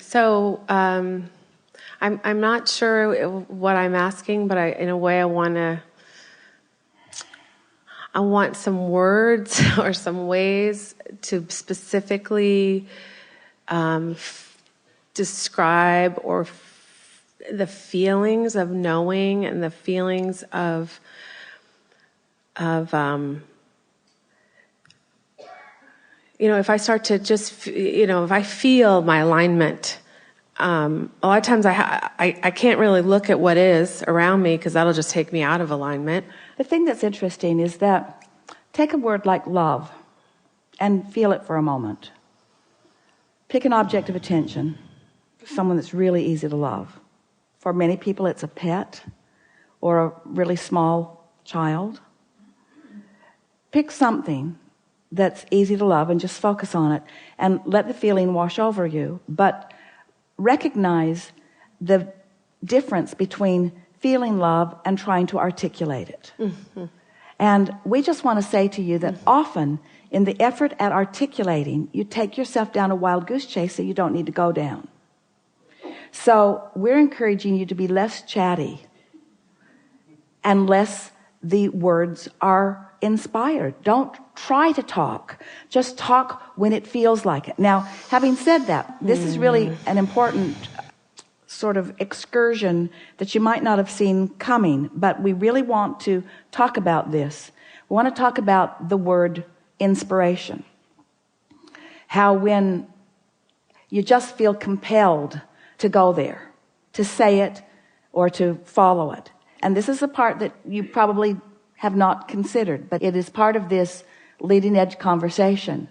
So I'm not sure what I'm asking, but in a way I want some words or some ways to specifically describe the feelings of knowing and the feelings of if I start to just, if I feel my alignment, a lot of times I can't really look at what is around me because that'll just take me out of alignment. The thing that's interesting is that take a word like love and feel it for a moment. Pick an object of attention, someone that's really easy to love. For many people it's a pet or a really small child. Pick something that's easy to love and just focus on it and let the feeling wash over you, but recognize the difference between feeling love and trying to articulate it. Mm-hmm. And we just want to say to you that often in the effort at articulating, you take yourself down a wild goose chase that you don't need to go down. So we're encouraging you to be less chatty unless the words are inspired. Don't try to talk. Just talk when it feels like it. Now, having said that, this is really an important sort of excursion that you might not have seen coming, but we really want to talk about this. We want to talk about the word inspiration. How when you just feel compelled to go there, to say it or to follow it. And this is a part that you probably have not considered, but it is part of this leading edge conversation.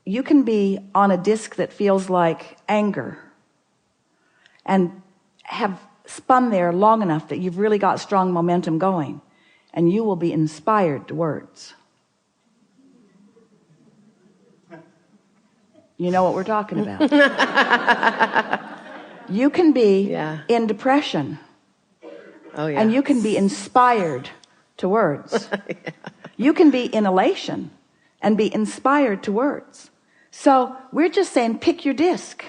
You can be on a disc that feels like anger and have spun there long enough that you've really got strong momentum going, and you will be inspired to words. You know what we're talking about. You can be in depression. Oh, yeah. And you can be inspired to words. Yeah. You can be in elation and be inspired to words. So we're just saying pick your disc.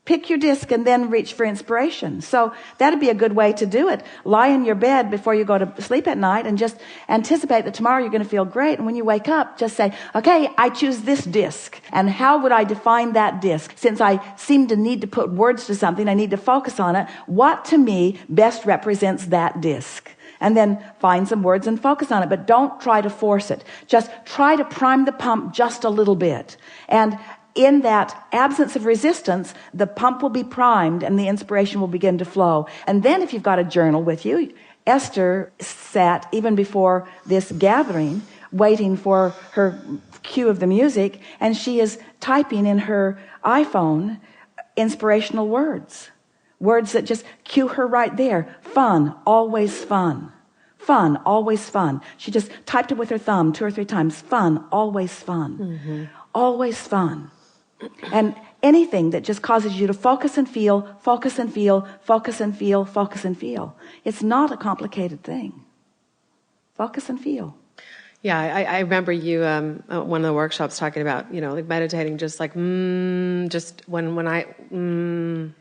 Pick your disc and then reach for inspiration. So that'd be a good way to do it. Lie in your bed before you go to sleep at night and just anticipate that tomorrow you're going to feel great. And when you wake up, just say, okay, I choose this disc. And how would I define that disc? Since I seem to need to put words to something, I need to focus on it. What to me best represents that disc? And then find some words and focus on it. But don't try to force it. Just try to prime the pump just a little bit. And in that absence of resistance, the pump will be primed and the inspiration will begin to flow. And then if you've got a journal with you, Esther sat even before this gathering waiting for her cue of the music, and she is typing in her iPhone inspirational words that just cue her right there. Fun, always fun. Fun, always fun. She just typed it with her thumb 2 or 3 times. Fun, always fun. Mm-hmm. Always fun. And anything that just causes you to focus and feel, focus and feel, focus and feel, focus and feel. It's not a complicated thing. Focus and feel. Yeah, I remember you one of the workshops talking about, like meditating, just like just when I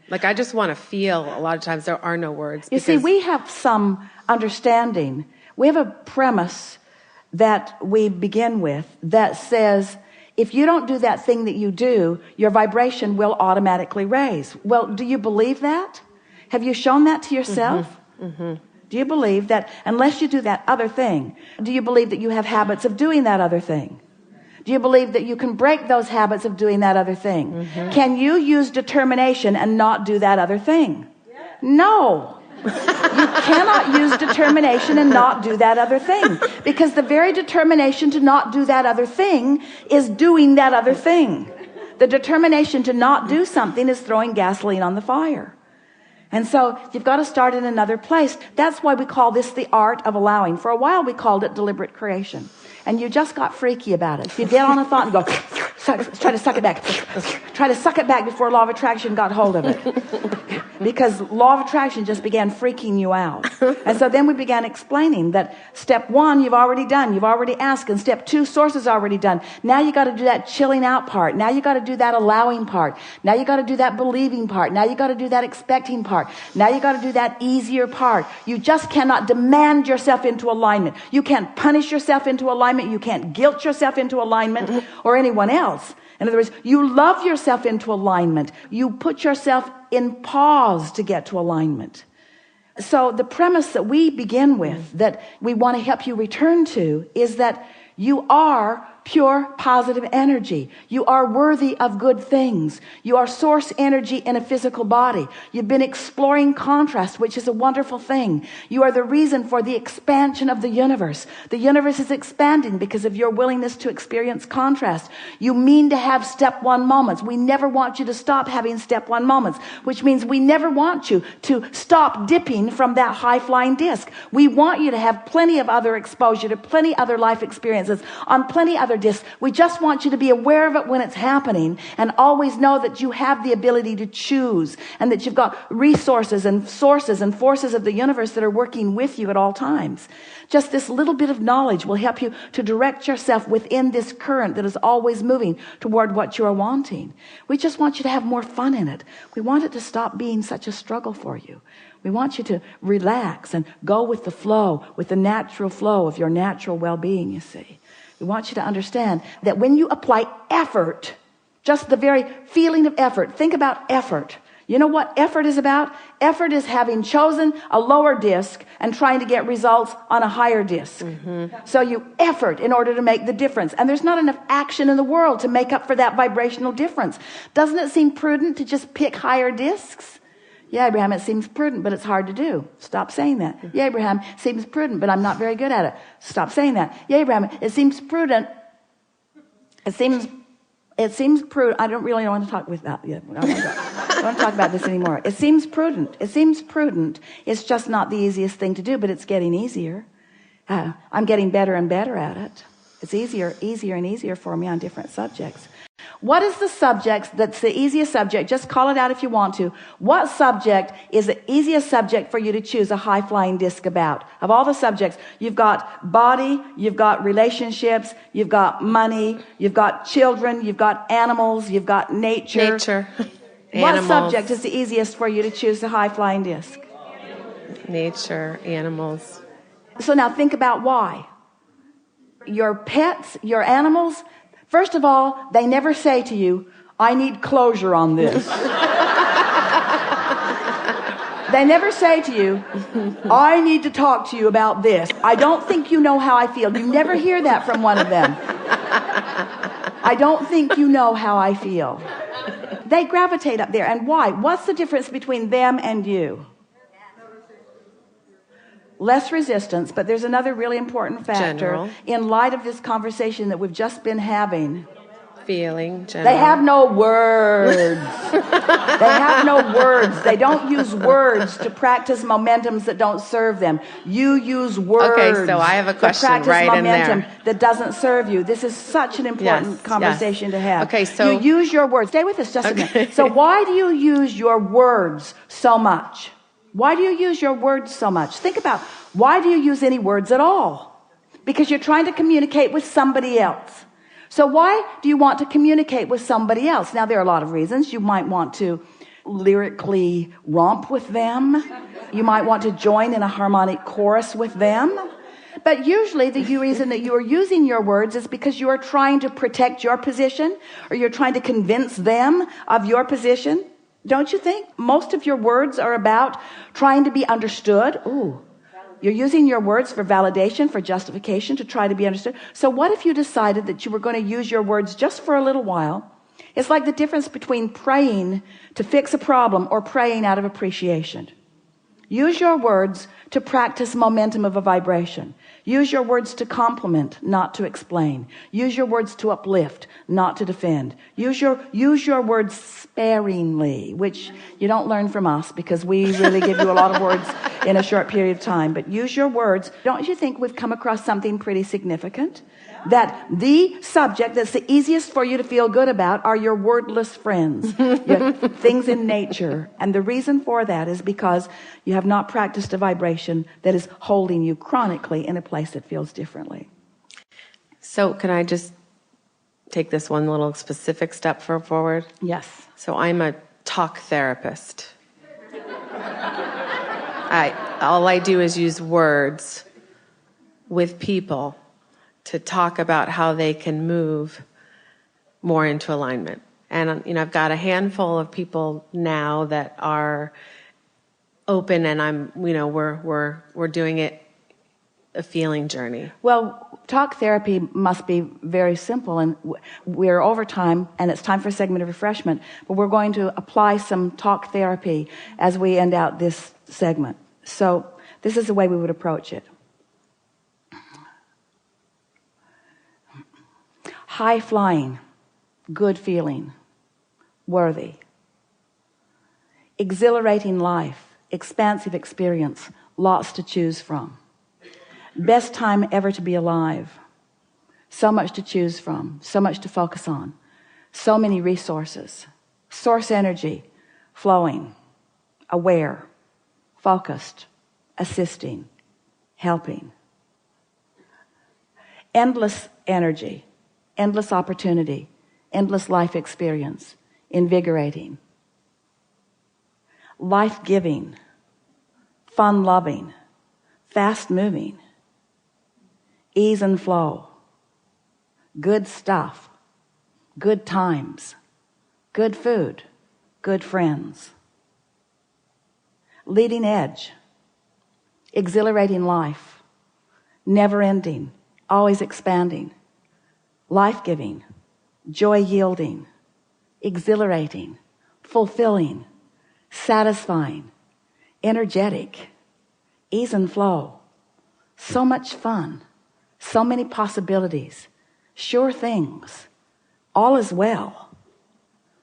like I just want to feel. A lot of times there are no words. You see, we have some understanding. We have a premise that we begin with that says, if you don't do that thing that you do, your vibration will automatically raise. Well, do you believe that? Have you shown that to yourself? Mm-hmm. Mm-hmm. Do you believe that unless you do that other thing, do you believe that you have habits of doing that other thing? Do you believe that you can break those habits of doing that other thing? Mm-hmm. Can you use determination and not do that other thing? No. You cannot use determination and not do that other thing, because the very determination to not do that other thing is doing that other thing. The determination to not do something is throwing gasoline on the fire. And so you've got to start in another place. That's why we call this the art of allowing. For a while we called it deliberate creation. And you just got freaky about it. You get on a thought and go, Try to suck it back. Try to suck it back before law of attraction got hold of it. Because law of attraction just began freaking you out. And so then we began explaining that step 1, you've already done. You've already asked. And step 2, source is already done. Now you got to do that chilling out part. Now you got to do that allowing part. Now you got to do that believing part. Now you got to do that expecting part. Now you got to do that easier part. You just cannot demand yourself into alignment. You can't punish yourself into alignment. You can't guilt yourself into alignment or anyone else. In other words, you love yourself into alignment. You put yourself in pause to get to alignment. So the premise that we begin with, that we want to help you return to, is that you are pure positive energy. You are worthy of good things. You are source energy in a physical body. You've been exploring contrast, which is a wonderful thing. You are the reason for the expansion of the universe. The universe is expanding because of your willingness to experience contrast. You mean to have step 1 moments. We never want you to stop having step 1 moments, which means we never want you to stop dipping from that high-flying disc. We want you to have plenty of other exposure to plenty other life experiences on plenty other discs. We just want you to be aware of it when it's happening and always know that you have the ability to choose and that you've got resources and sources and forces of the universe that are working with you at all times. Just this little bit of knowledge will help you to direct yourself within this current that is always moving toward what you are wanting. We just want you to have more fun in it. We want it to stop being such a struggle for you. We want you to relax and go with the flow, with the natural flow of your natural well-being, you see. We want you to understand that when you apply effort, just the very feeling of effort, think about effort. You know what effort is about? Effort is having chosen a lower disc and trying to get results on a higher disc. So you effort in order to make the difference. And there's not enough action in the world to make up for that vibrational difference. Doesn't it seem prudent to just pick higher discs? Yeah, Abraham, it seems prudent, but it's hard to do. Stop saying that. Yeah, Abraham, it seems prudent, but I'm not very good at it. Stop saying that. Yeah, Abraham, it seems prudent. It seems prudent. I don't really want to talk with that yet. I don't want to talk about this anymore. It seems prudent. It seems prudent. It's just not the easiest thing to do, but it's getting easier. I'm getting better and better at it. It's easier and easier for me on different subjects. What is the subject that's the easiest subject? Just call it out if you want to. What subject is the easiest subject for you to choose a high-flying disc about? Of all the subjects, you've got body, you've got relationships, you've got money, you've got children, you've got animals, you've got nature. What subject is the easiest for you to choose a high-flying disc? Nature, animals. So now think about why. Your pets, your animals, first of all, they never say to you, I need closure on this. They never say to you, I need to talk to you about this. I don't think you know how I feel. You never hear that from one of them. I don't think you know how I feel. They gravitate up there. And why? What's the difference between them and you? Less resistance, but there's another really important factor in light of this conversation that we've just been having. Feeling, general. They have no words. They have no words. They don't use words to practice momentums that don't serve them. You use words. Okay, so I have a question right in there. Momentum that doesn't serve you. This is such an important conversation to have. Okay, so you use your words. Stay with us just a minute. So why do you use your words so much? Why do you use your words so much? Think about, why do you use any words at all? Because you're trying to communicate with somebody else. So why do you want to communicate with somebody else? Now, there are a lot of reasons. You might want to lyrically romp with them. You might want to join in a harmonic chorus with them. But usually the reason that you are using your words is because you are trying to protect your position, or you're trying to convince them of your position. Don't you think? Most of your words are about trying to be understood. Ooh. You're using your words for validation, for justification, to try to be understood. So what if you decided that you were going to use your words just for a little while? It's like the difference between praying to fix a problem or praying out of appreciation. Use your words to practice momentum of a vibration. Use your words to compliment, not to explain. Use your words to uplift, not to defend. Use your words sparingly, which you don't learn from us because we really give you a lot of words in a short period of time. But use your words. Don't you think we've come across something pretty significant? That the subject that's the easiest for you to feel good about are your wordless friends, things in nature. And the reason for that is because you have not practiced a vibration that is holding you chronically in a place that feels differently. So can I just take this one little specific step forward? Yes. So I'm a talk therapist. All I do is use words with people to talk about how they can move more into alignment. And I've got a handful of people now that are open, and we're doing it a feeling journey. Well, talk therapy must be very simple, and we're over time, and it's time for a segment of refreshment, but we're going to apply some talk therapy as we end out this segment. So this is the way we would approach it. High flying, good feeling, worthy. Exhilarating life, expansive experience, lots to choose from. Best time ever to be alive. So much to choose from, so much to focus on, so many resources. Source energy, flowing, aware, focused, assisting, helping. Endless energy. Endless opportunity, endless life experience, invigorating, life-giving, fun-loving, fast-moving, ease and flow, good stuff, good times, good food, good friends, leading edge, exhilarating life, never-ending, always expanding, life-giving, joy-yielding, exhilarating, fulfilling, satisfying, energetic, ease and flow, so much fun, so many possibilities, sure things, all is well.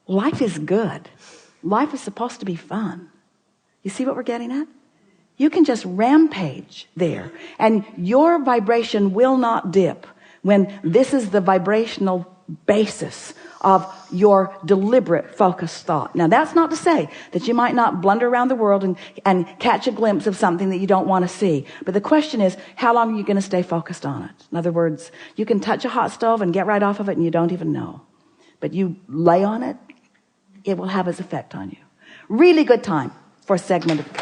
Life is good. Life is supposed to be fun. You see what we're getting at? You can just rampage there, and your vibration will not dip when this is the vibrational basis of your deliberate focused thought. Now that's not to say that you might not blunder around the world and catch a glimpse of something that you don't want to see. But the question is, how long are you going to stay focused on it? In other words, you can touch a hot stove and get right off of it and you don't even know. But you lay on it, it will have its effect on you. Really good time for a segment of